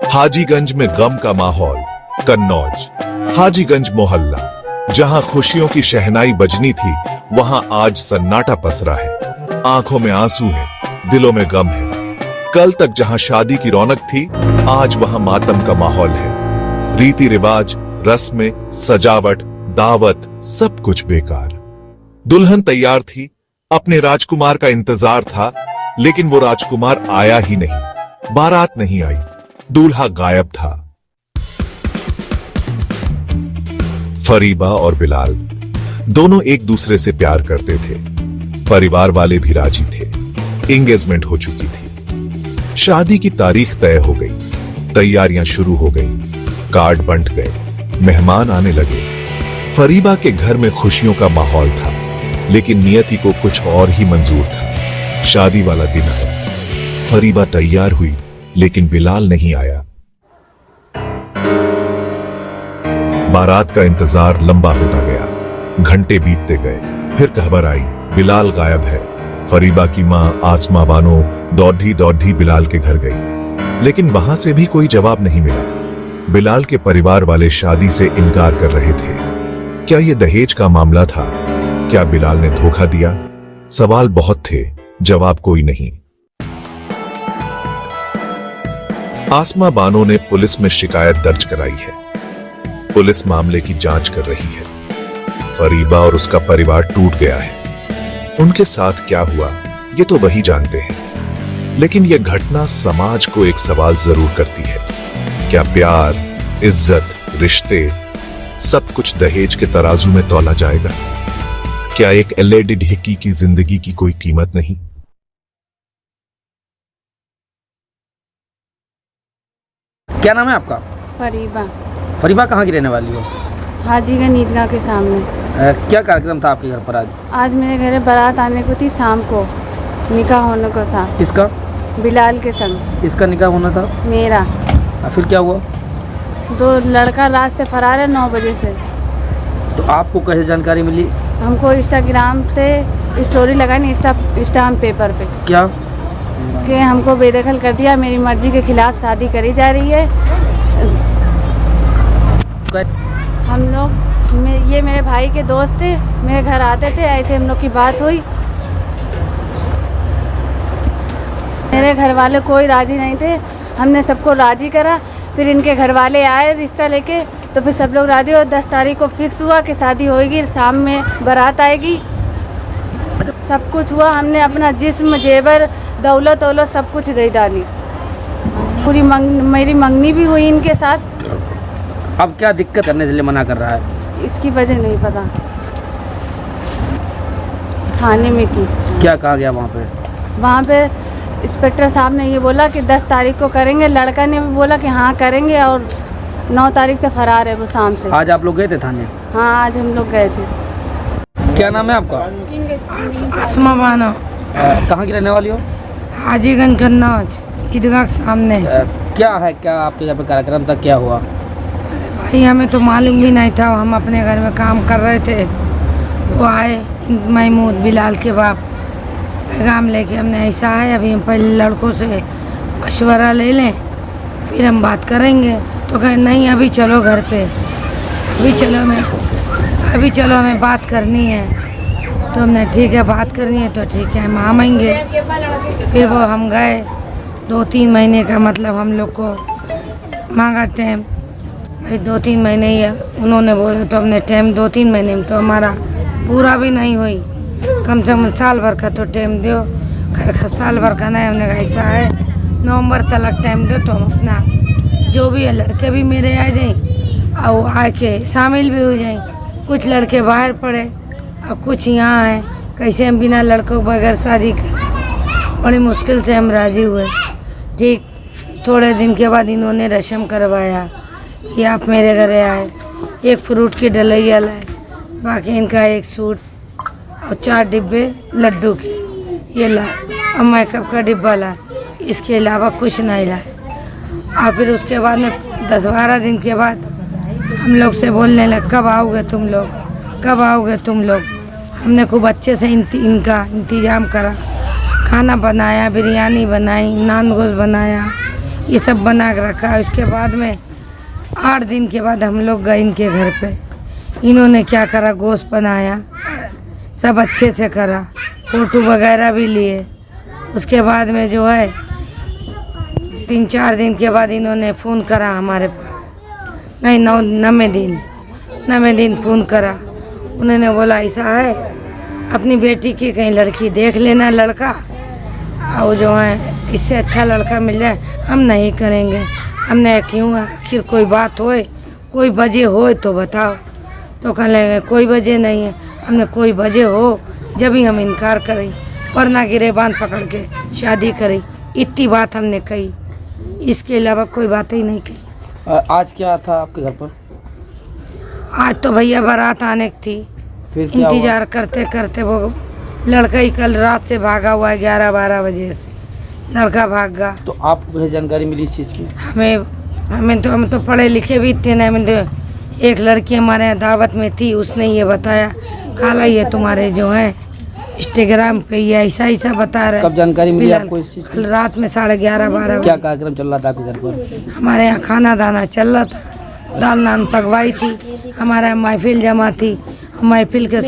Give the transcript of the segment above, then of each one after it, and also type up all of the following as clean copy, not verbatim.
हाजीगंज में गम का माहौल। कन्नौज हाजीगंज मोहल्ला, जहां खुशियों की शहनाई बजनी थी, वहां आज सन्नाटा पसरा है। आंखों में आंसू है, दिलों में गम है। कल तक जहां शादी की रौनक थी, आज वहां मातम का माहौल है। रीति रिवाज, रस्में, सजावट, दावत, सब कुछ बेकार। दुल्हन तैयार थी, अपने राजकुमार का इंतजार था, लेकिन वो राजकुमार आया ही नहीं। बारात नहीं आई, दूल्हा गायब था। फरीबा और बिलाल दोनों एक दूसरे से प्यार करते थे। परिवार वाले भी राजी थे। एंगेजमेंट हो चुकी थी। शादी की तारीख तय हो गई। तैयारियां शुरू हो गई। कार्ड बंट गए। मेहमान आने लगे। फरीबा के घर में खुशियों का माहौल था, लेकिन नियति को कुछ और ही मंजूर था। शादी वाला दिन आया। फरीबा तैयार हुई, लेकिन बिलाल नहीं आया। बारात का इंतजार लंबा होता गया। घंटे बीतते गए। फिर खबर आई, बिलाल गायब है। फरीबा की मां आसमा बानो दौड़ी बिलाल के घर गई, लेकिन वहां से भी कोई जवाब नहीं मिला। बिलाल के परिवार वाले शादी से इनकार कर रहे थे। क्या यह दहेज का मामला था? क्या बिलाल ने धोखा दिया? सवाल बहुत थे, जवाब कोई नहीं। आसमा बानो ने पुलिस में शिकायत दर्ज कराई है। पुलिस मामले की जांच कर रही है। फरीबा और उसका परिवार टूट गया है। उनके साथ क्या हुआ, ये तो वही जानते हैं। लेकिन यह घटना समाज को एक सवाल जरूर करती है। क्या प्यार, इज्जत, रिश्ते, सब कुछ दहेज के तराजू में तौला जाएगा? क्या एक एलईडी ढिक्की की जिंदगी की कोई कीमत नहीं? क्या नाम है आपका? फरीबा। फरीबा कहाँ की रहने वाली हो? हाजीगंज ईदगाह के सामने। क्या कार्यक्रम था आपके घर पर आज? आज मेरे घर बारात आने को थी, शाम को निकाह होने को था। किसका? बिलाल के संग। इसका निकाह होना था? मेरा। फिर क्या हुआ? दो लड़का रात से फरार है 9 बजे से। तो आपको कैसे जानकारी मिली? हमको इंस्टाग्राम से स्टोरी लगाई, स्टाम्प पेपर पे। क्या? कि हमको बेदखल कर दिया, मेरी मर्जी के खिलाफ शादी करी जा रही है। हम लोग ये मेरे भाई के दोस्त थे, मेरे घर आते थे, ऐसे हम लोग की बात हुई। मेरे घर वाले कोई राजी नहीं थे, हमने सबको राजी करा। फिर इनके घर वाले आए रिश्ता लेके, तो फिर सब लोग राजी और 10 तारीख को फिक्स हुआ कि शादी होएगी, शाम में बारात आएगी। सब कुछ हुआ। हमने अपना जिस्म, जेवर, दौलत सब कुछ दे डाली। पूरी मेरी मंगनी भी हुई इनके साथ। अब क्या दिक्कत करने से लिए मना कर रहा है? इसकी वजह नहीं पता। थाने में की। क्या कहा गया वहाँ पे? वहाँ पे इंस्पेक्टर साहब ने ये बोला कि 10 तारीख को करेंगे। लड़का ने भी बोला कि हाँ करेंगे, और 9 तारीख से फरार है वो शाम से। आज आप लोग गए थे थाने? हाँ, आज हम लोग गए थे। क्या नाम है आपका? आसमा बानो। कहाँ की रहने वाली हो? हाजीगंज कन्नौज ईदगाह के सामने। क्या है, क्या आपके घर पे कार्यक्रम था, क्या हुआ? भाई हमें तो मालूम भी नहीं था, हम अपने घर में काम कर रहे थे। वो आए महमूद, बिलाल के बाप, पैगाम लेके। हमने ऐसा है, अभी हम पहले लड़कों से मशवरा ले लें, फिर हम बात करेंगे। तो कहे नहीं, अभी चलो घर पे, अभी चलो हमें बात करनी है। तो हमने ठीक है, बात करनी है तो ठीक है, हम आएंगे। फिर वो हम गए। 2-3 महीने का मतलब हम लोग को मांगा टाइम। भाई 2-3 महीने ही उन्होंने बोले, तो हमने टाइम 2-3 महीने में तो हमारा पूरा भी नहीं हुई। कम से कम साल भर का तो टाइम दो। खैर साल भर का नहीं, हमने कहा ऐसा है नवंबर तक टाइम दो, तो हम अपना जो भी है, लड़के भी मेरे आ जाएं और आके शामिल भी हो जाएं। कुछ लड़के बाहर पड़े और कुछ यहाँ हैं। कैसे हम बिना लड़कों बगैर शादी करें? बड़ी मुश्किल से हम राज़ी हुए। ठीक थोड़े दिन के बाद इन्होंने रस्म करवाया कि आप मेरे घर आए, एक फ्रूट की डलैया लाए, बाकी इनका एक सूट और 4 डिब्बे लड्डू के ये लाए, और मेकअप का डिब्बा लाए। इसके अलावा कुछ नहीं लाए। और फिर उसके बाद में 10-12 दिन के बाद हम लोग से बोलने लगे, कब आओगे तुम लोग, कब आओगे तुम लोग। हमने खूब अच्छे से इनका इंतज़ाम करा। खाना बनाया, बिरयानी बनाई, नान गोश्त बनाया, ये सब बना के रखा। उसके बाद में 8 दिन के बाद हम लोग गए इनके घर पे। इन्होंने क्या करा, गोश्त बनाया, सब अच्छे से करा, फ़ोटो वगैरह भी लिए। उसके बाद में जो है 3-4 दिन के बाद इन्होंने फ़ोन करा हमारे पास, नहीं 9वें दिन फ़ोन करा। उन्होंने बोला ऐसा है, अपनी बेटी की कहीं लड़की देख लेना, लड़का, और जो है इससे अच्छा लड़का मिल जाए हम नहीं करेंगे। हमने क्यों, आखिर कोई बात होए, कोई वजह हो तो बताओ। तो कहने लगे कोई वजह नहीं है। हमने कोई वजह हो जब ही हम इनकार करें, वरना गिरेबान पकड़ के शादी करें, इतनी बात हमने कही, इसके अलावा कोई बात ही नहीं कही। आज क्या था आपके घर पर? आज तो भैया बारात आने की थी, फिर क्या हुआ? इंतजार करते करते वो लड़का ही कल रात से भागा हुआ है, 11-12 बजे से लड़का भाग गया। तो आपको जानकारी मिली इस चीज़ की? हम तो पढ़े लिखे भी थे ना। तो एक लड़की हमारे यहाँ दावत में थी, उसने ये बताया, खाला ये तुम्हारे जो है इंस्टाग्राम पे ये ऐसा बता रहे। कब जानकारी मिली आपको इस चीज़ की? कल रात में 11:30-12 क्या बजे। कार्यक्रम चल रहा था आपके घर पर? हमारे यहाँ खाना दाना चल रहा था, दाल नान पकवाई थी, हमारे यहाँ महफिल जमा थी। महफिल के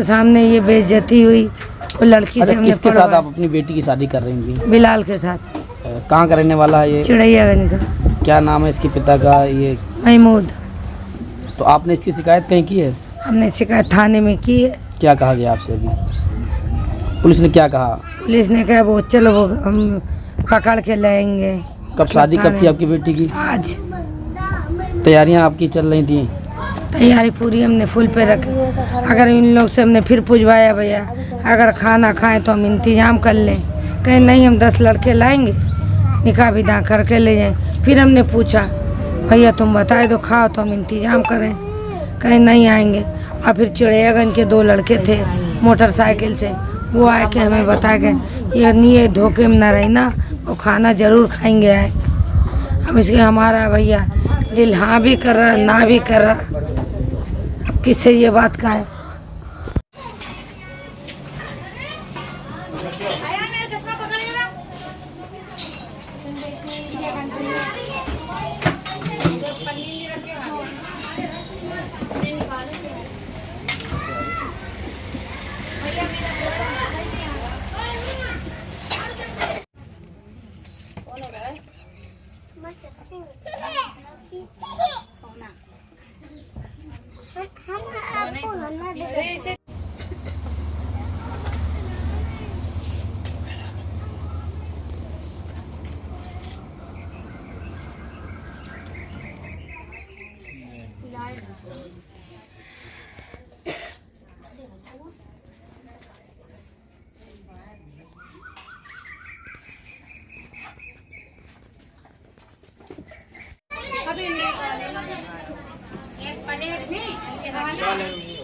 सामने ये बेइज्जती हुई। वो लड़की से हमने किसके साथ आप अपनी बेटी की शादी कर रही थी? बिलाल के साथ। कहाँ का रहने वाला है ये? चिड़ैयागंज का। क्या नाम है इसके पिता का? ये महमूद। तो आपने इसकी शिकायत कहीं की है? हमने शिकायत थाने में की है। क्या कहा गया आपसे अभी? पुलिस ने क्या कहा? पुलिस ने कहा वो चलो वो हम पकड़ के लाएंगे। कब शादी कब थी आपकी बेटी की? आज। तैयारियां आपकी चल रही थी? तैयारी पूरी हमने फुल पे रखी। अगर इन लोग से हमने फिर पूछवाया भैया अगर खाना खाएं तो हम इंतजाम कर लें, कहीं नहीं हम 10 लड़के लाएंगे, निकाह विदा करके ले जाएं। फिर हमने पूछा भैया तुम बताए तो खाओ तो हम इंतजाम करें, कहीं नहीं आएंगे। और फिर चिड़ैयागंज के 2 लड़के थे मोटरसाइकिल से, वो आए के हमें बता के ये नहीं है धोखे में ना रही ना, वो खाना ज़रूर खाएंगे आए। अब इसके हमारा भैया दिल हाँ भी कर रहा ना भी कर रहा, अब किससे ये बात का है। एक प्लेट में